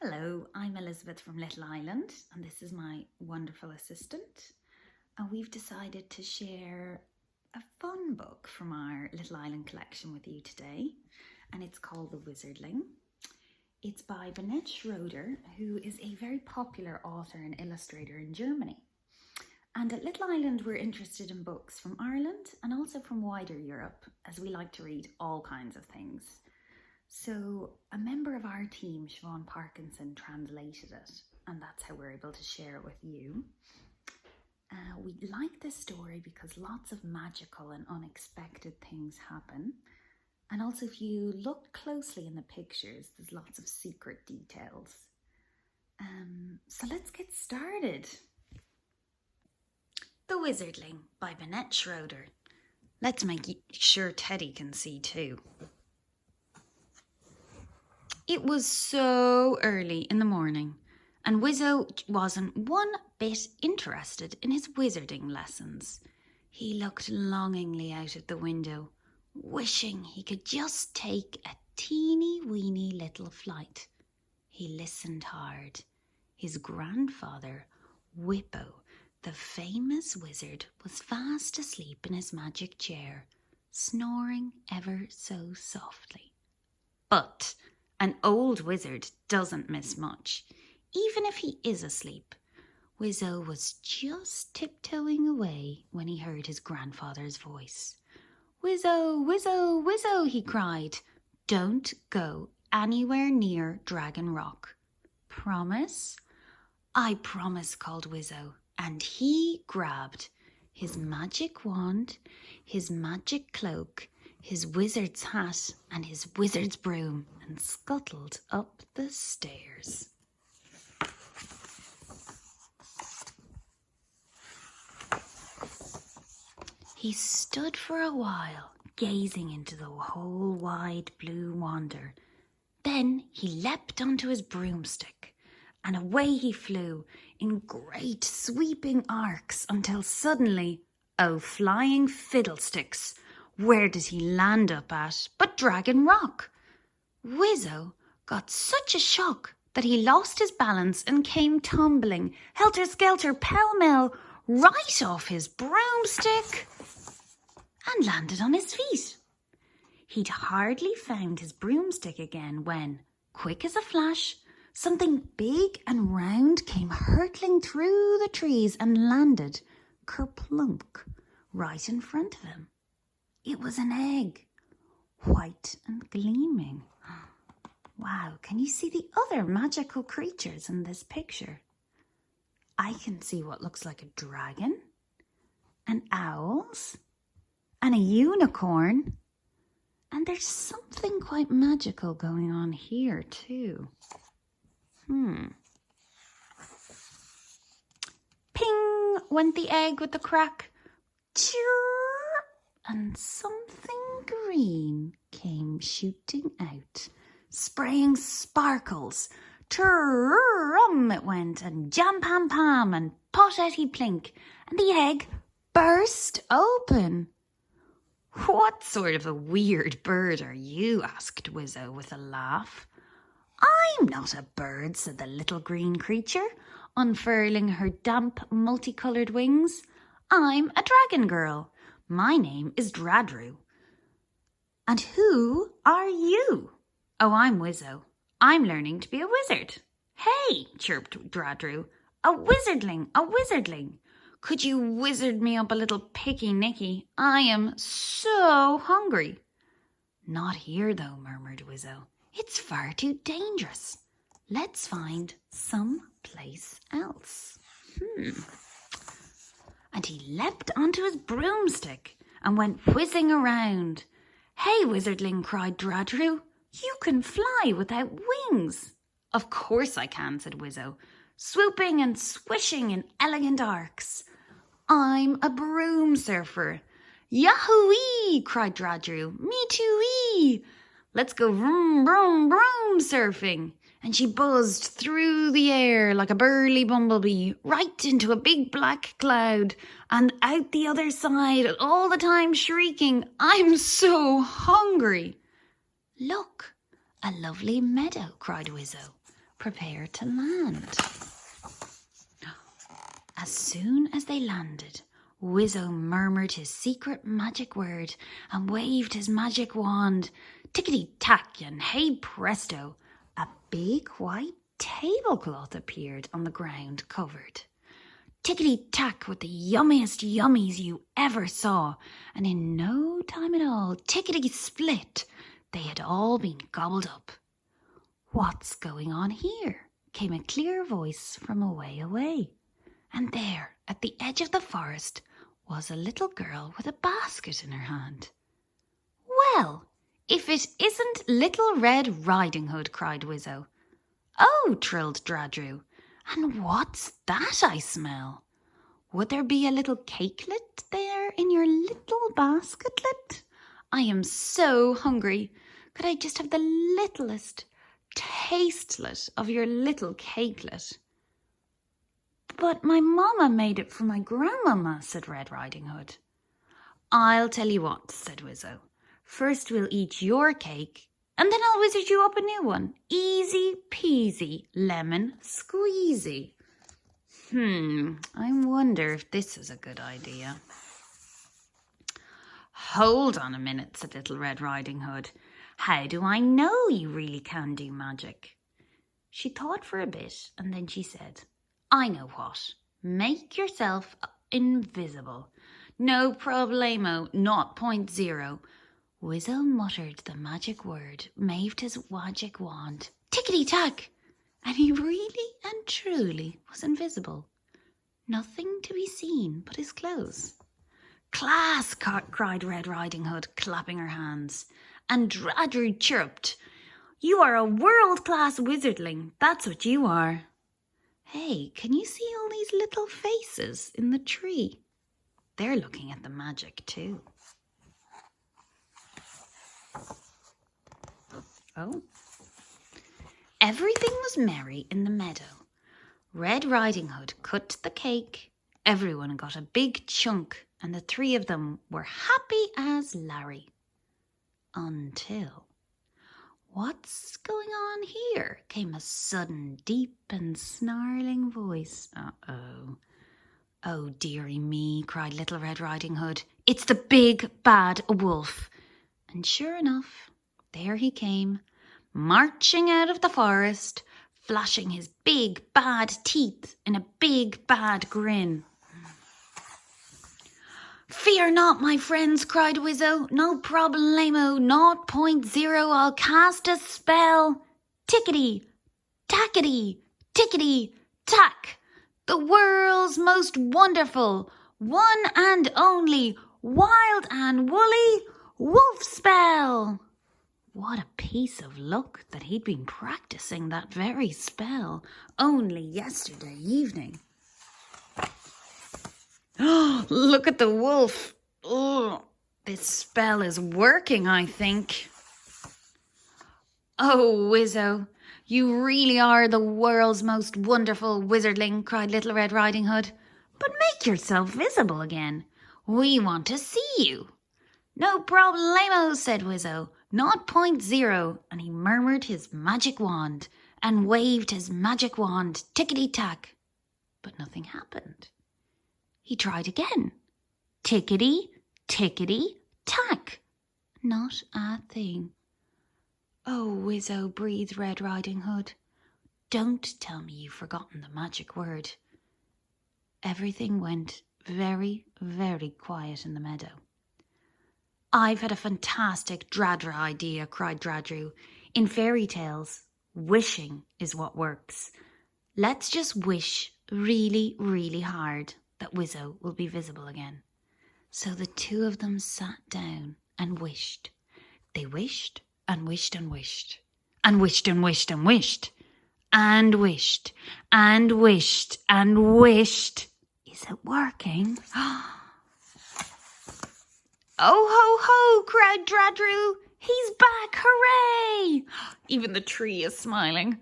Hello, I'm Elizabeth from Little Island, and this is my wonderful assistant. And we've decided to share a fun book from our Little Island collection with you today, and it's called The Wizardling. It's by Binette Schroeder, who is a very popular author and illustrator in Germany. And at Little Island, we're interested in books from Ireland and also from wider Europe, as we like to read all kinds of things. So a member of our team, Siobhan Parkinson, translated it, and that's how we're able to share it with you. We like this story because lots of magical and unexpected things happen. And also if you look closely in the pictures, there's lots of secret details. So let's get started. The Wizardling by Binette Schroeder. Let's make sure Teddy can see too. It was so early in the morning, and Wizzo wasn't one bit interested in his wizarding lessons. He looked longingly out at the window, wishing he could just take a teeny-weeny little flight. He listened hard. His grandfather, Whippo, the famous wizard, was fast asleep in his magic chair, snoring ever so softly. But an old wizard doesn't miss much, even if he is asleep. Wizzo was just tiptoeing away when he heard his grandfather's voice. "Wizzo, Wizzo, Wizzo," he cried. "Don't go anywhere near Dragon Rock. Promise?" "I promise," called Wizzo, and he grabbed his magic wand, his magic cloak, his wizard's hat, and his wizard's broom, and scuttled up the stairs. He stood for a while, gazing into the whole wide blue wonder. Then he leapt onto his broomstick, and away he flew in great sweeping arcs until suddenly, oh, flying fiddlesticks, where did he land up at but Dragon Rock? Wizzo got such a shock that he lost his balance and came tumbling, helter-skelter, pell-mell, right off his broomstick and landed on his feet. He'd hardly found his broomstick again when, quick as a flash, something big and round came hurtling through the trees and landed, kerplunk, right in front of him. It was an egg, white and gleaming. Wow, can you see the other magical creatures in this picture? I can see what looks like a dragon, and owls, and a unicorn. And there's something quite magical going on here too. Ping went the egg with a crack. Chirr, and something green came shooting out, spraying sparkles. Trum it went, and jam-pam-pam, and pot-etty-plink, and the egg burst open. "What sort of a weird bird are you?" asked Wizzo with a laugh. "I'm not a bird," said the little green creature, unfurling her damp, multicoloured wings. "I'm a dragon girl. My name is Dradru." "And who are you?" "Oh, I'm Wizzo. I'm learning to be a wizard." "Hey," chirped Dradru, "a wizardling, a wizardling. Could you wizard me up a little picky-nicky? I am so hungry." "Not here, though," murmured Wizzo. "It's far too dangerous. Let's find some place else." And he leapt onto his broomstick and went whizzing around. "Hey, wizardling," cried Dradru, "you can fly without wings." "Of course I can," said Wizzo, swooping and swishing in elegant arcs. "I'm a broom-surfer." "Yahoo-wee!" cried Dradru. "Me too-wee! Let's go vroom, vroom, broom-surfing." And she buzzed through the air like a burly bumblebee, right into a big black cloud, and out the other side, all the time shrieking, "I'm so hungry." "Look, a lovely meadow," cried Wizzo. prepare to land. As soon as they landed, Wizzo murmured his secret magic word and waved his magic wand. Tickety-tack, and hey presto, a big white tablecloth appeared on the ground covered. Tickety-tack with the yummiest yummies you ever saw, and in no time at all, tickety-split, they had all been gobbled up. "What's going on here?" came a clear voice from away. And there, at the edge of the forest, was a little girl with a basket in her hand. "Well, if it isn't Little Red Riding Hood," cried Wizzo. "Oh," trilled Dradru, "and what's that I smell? Would there be a little cakelet there in your little basketlet? I am so hungry. Could I just have the littlest tastelet of your little cakelet?" "But my mamma made it for my grandmamma," said Red Riding Hood. "I'll tell you what," said Wizzo. "First we'll eat your cake, and then I'll wizard you up a new one. Easy peasy, lemon squeezy." I wonder if this is a good idea. "Hold on a minute," said Little Red Riding Hood. "How do I know you really can do magic?" She thought for a bit, and then she said, "I know what. Make yourself invisible. No problemo, 0.0. Wizzo muttered the magic word, waved his magic wand, tickety-tack, and he really and truly was invisible. Nothing to be seen but his clothes. "Class!" cried Red Riding Hood, clapping her hands. And Dradru chirruped, "You are a world-class wizardling, that's what you are." Hey, can you see all these little faces in the tree? They're looking at the magic too. Oh. Everything was merry in the meadow. Red Riding Hood cut the cake. Everyone got a big chunk, and the three of them were happy as Larry. Until... "What's going on here?" came a sudden, deep and snarling voice. Uh-oh. "Oh, dearie me," cried Little Red Riding Hood. "It's the big, bad wolf." And sure enough, there he came, marching out of the forest, flashing his big, bad teeth in a big, bad grin. "Fear not, my friends," cried Wizzo. "No problemo, 0.0, I'll cast a spell. Tickety, tackety, tickety, tack. The world's most wonderful, one and only, wild and woolly wolf spell." What a piece of luck that he'd been practicing that very spell only yesterday evening. Oh, look at the wolf. Oh, this spell is working, I think. "Oh, Wizzo, you really are the world's most wonderful wizardling," cried Little Red Riding Hood. "But make yourself visible again. We want to see you." "No problemo," said Wizzo. 0.0, and he murmured his magic wand and waved his magic wand, tickety-tack. But nothing happened. He tried again. Tickety, tickety, tack. Not a thing. "Oh, Wizzo," breathed Red Riding Hood. "Don't tell me you've forgotten the magic word." Everything went very, very quiet in the meadow. "I've had a fantastic Dradru idea," cried Dradru. "In fairy tales, wishing is what works. Let's just wish really, really hard that Wizzo will be visible again." So the two of them sat down and wished. They wished and wished and wished, and wished and wished and wished, and wished and wished and wished. Is it working? "Oh, ho, ho," cried Dradru. "He's back, hooray!" Even the tree is smiling.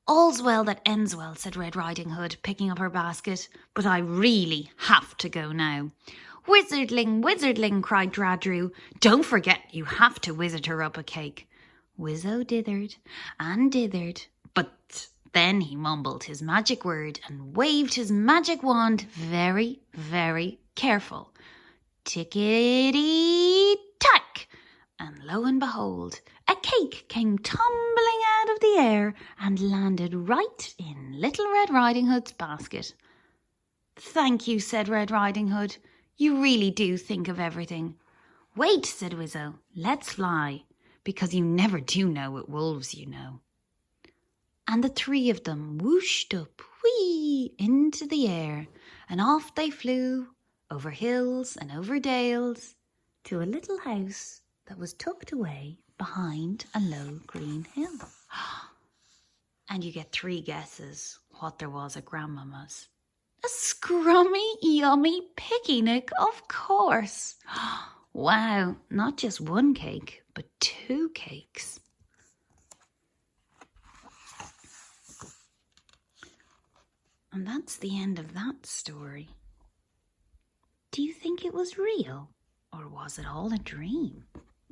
"All's well that ends well," said Red Riding Hood, picking up her basket. "But I really have to go now." "Wizardling, wizardling," cried Dradru. "Don't forget you have to wizard her up a cake." Wizzo dithered and dithered, but Then he mumbled his magic word and waved his magic wand very, very careful. Tickety-tack! And lo and behold, a cake came tumbling out of the air and landed right in Little Red Riding Hood's basket. "Thank you," said Red Riding Hood. "You really do think of everything." "Wait," said Wizzo. "Let's fly, because you never do know with wolves, you know." And the three of them whooshed up, whee, into the air, and off they flew, over hills and over dales, to a little house that was tucked away behind a low green hill. And you get 3 guesses what there was at Grandmama's. A scrummy, yummy picnic, of course. Wow, not just 1 cake, but 2 cakes. And that's the end of that story. Do you think it was real, or was it all a dream?